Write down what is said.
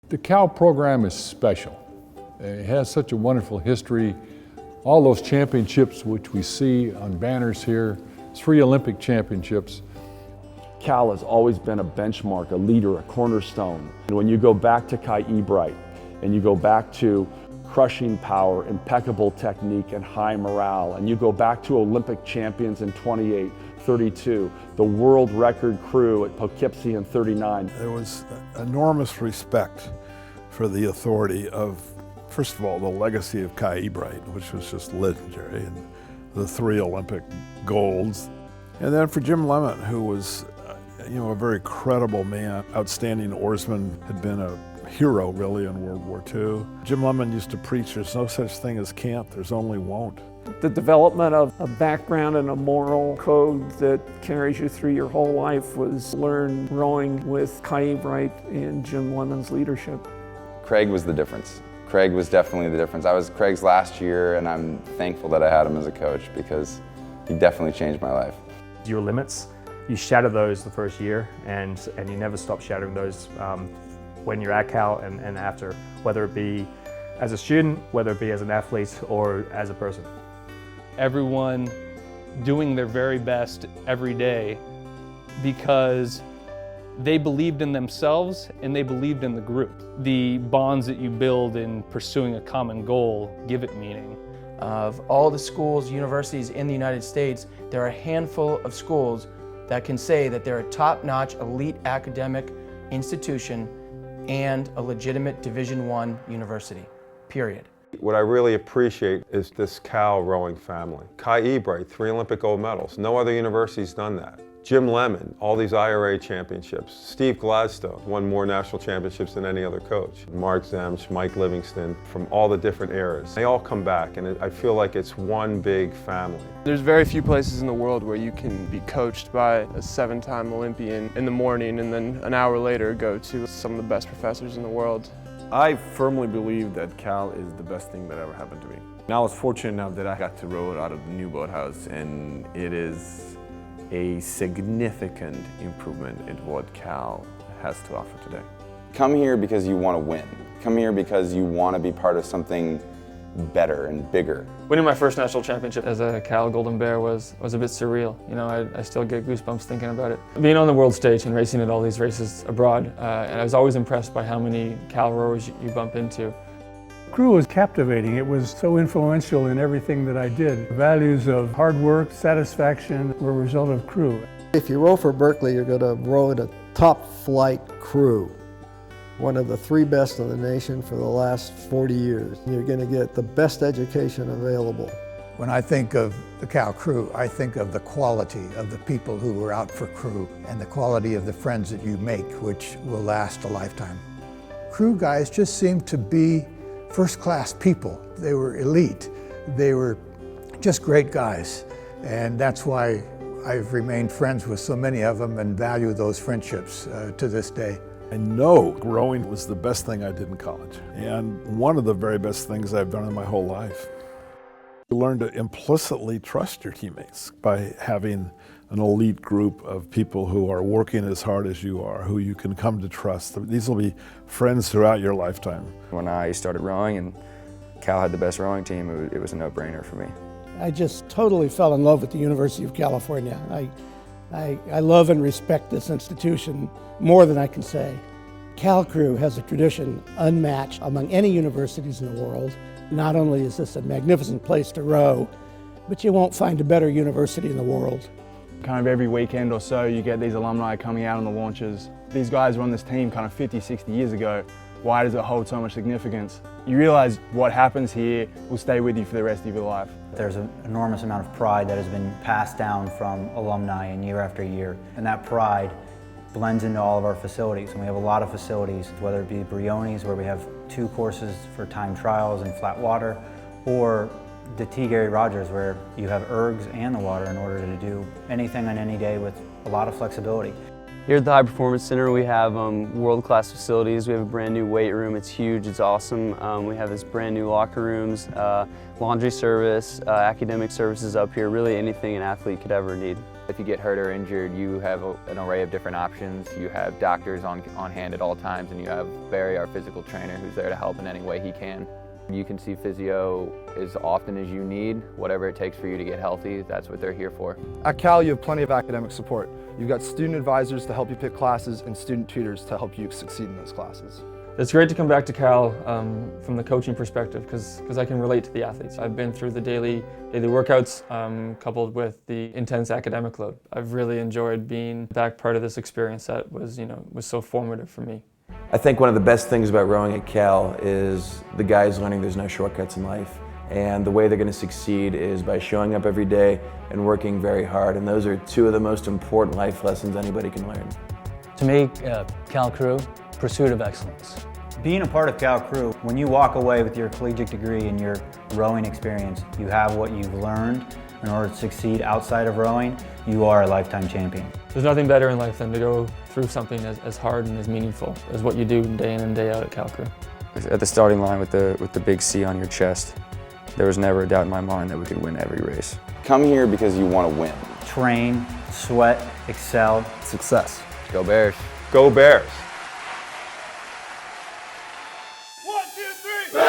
The Cal program is special. It has such a wonderful history. All those championships which we see on banners here, 3 Olympic championships. Cal has always been a benchmark, a leader, a cornerstone. And when you go back to Kai Ebright and you go back to crushing power, impeccable technique, and high morale, and you go back to Olympic champions in 28, 32, the world record crew at Poughkeepsie in 39. There was enormous respect for the authority of, first of all, the legacy of Kai Ebright, which was just legendary, and the 3 Olympic golds. And then for Jim Lemon, who was a very credible man, outstanding oarsman, had been a hero really in World War II. Jim Lemon used to preach, there's no such thing as can't, there's only won't. The development of a background and a moral code that carries you through your whole life was learned rowing with Kai Ebright and Jim Lemon's leadership. Craig was the difference. Craig was definitely the difference. I was Craig's last year, and I'm thankful that I had him as a coach because he definitely changed my life. Your limits, you shatter those the first year, and you never stop shattering those when you're at Cal and after, whether it be as a student, whether it be as an athlete, or as a person. Everyone doing their very best every day because they believed in themselves and they believed in the group. The bonds that you build in pursuing a common goal give it meaning. Of all the schools, universities in the United States, there are a handful of schools that can say that they're a top-notch elite academic institution and a legitimate Division I university, period. What I really appreciate is this Cal rowing family. Kai Ebright, 3 Olympic gold medals. No other university's done that. Jim Lemon, all these IRA championships. Steve Gladstone won more national championships than any other coach. Mark Zemsch, Mike Livingston, from all the different eras. They all come back, and I feel like it's one big family. There's very few places in the world where you can be coached by a 7-time Olympian in the morning and then an hour later go to some of the best professors in the world. I firmly believe that Cal is the best thing that ever happened to me. And I was fortunate enough that I got to row out of the new boathouse, and it is a significant improvement in what Cal has to offer today. Come here because you want to win. Come here because you want to be part of something better and bigger. Winning my first national championship as a Cal Golden Bear was a bit surreal. You know, I still get goosebumps thinking about it. Being on the world stage and racing at all these races abroad, and I was always impressed by how many Cal rowers you bump into. Crew was captivating. It was so influential in everything that I did. The values of hard work, satisfaction were a result of Crew. If you row for Berkeley, you're going to row in a top flight crew. One of the 3 best in the nation for the last 40 years. You're going to get the best education available. When I think of the Cal Crew, I think of the quality of the people who were out for Crew and the quality of the friends that you make, which will last a lifetime. Crew guys just seemed to be first-class people. They were elite. They were just great guys. And that's why I've remained friends with so many of them and value those friendships to this day. I know rowing was the best thing I did in college, and one of the very best things I've done in my whole life. You learn to implicitly trust your teammates by having an elite group of people who are working as hard as you are, who you can come to trust. These will be friends throughout your lifetime. When I started rowing and Cal had the best rowing team, it was a no-brainer for me. I just totally fell in love with the University of California. I love and respect this institution more than I can say. Cal Crew has a tradition unmatched among any universities in the world. Not only is this a magnificent place to row, but you won't find a better university in the world. Kind of every weekend or so you get these alumni coming out on the launches. These guys were on this team kind of 50, 60 years ago. Why does it hold so much significance? You realize what happens here will stay with you for the rest of your life. There's an enormous amount of pride that has been passed down from alumni and year after year. And that pride blends into all of our facilities. And we have a lot of facilities, whether it be Briones, where we have 2 courses for time trials and flat water, or the T. Gary Rogers, where you have ergs and the water in order to do anything on any day with a lot of flexibility. Here at the High Performance Center, we have world-class facilities. We have a brand new weight room. It's huge, it's awesome. We have this brand new locker rooms, laundry service, academic services up here, really anything an athlete could ever need. If you get hurt or injured, you have an array of different options. You have doctors on hand at all times, and you have Barry, our physical trainer, who's there to help in any way he can. You can see physio as often as you need. Whatever it takes for you to get healthy, that's what they're here for. At Cal, you have plenty of academic support. You've got student advisors to help you pick classes and student tutors to help you succeed in those classes. It's great to come back to Cal from the coaching perspective because I can relate to the athletes. I've been through the daily workouts coupled with the intense academic load. I've really enjoyed being back part of this experience that was so formative for me. I think one of the best things about rowing at Cal is the guys learning there's no shortcuts in life. And the way they're going to succeed is by showing up every day and working very hard. And those are two of the most important life lessons anybody can learn. To me, Cal Crew, pursuit of excellence. Being a part of Cal Crew, when you walk away with your collegiate degree and your rowing experience, you have what you've learned in order to succeed outside of rowing. You are a lifetime champion. There's nothing better in life than to go through something as hard and as meaningful as what you do day in and day out at Cal Crew. At the starting line with the big C on your chest, there was never a doubt in my mind that we could win every race. Come here because you want to win. Train, sweat, excel, success. Go Bears. Go Bears. 1, 2, 3.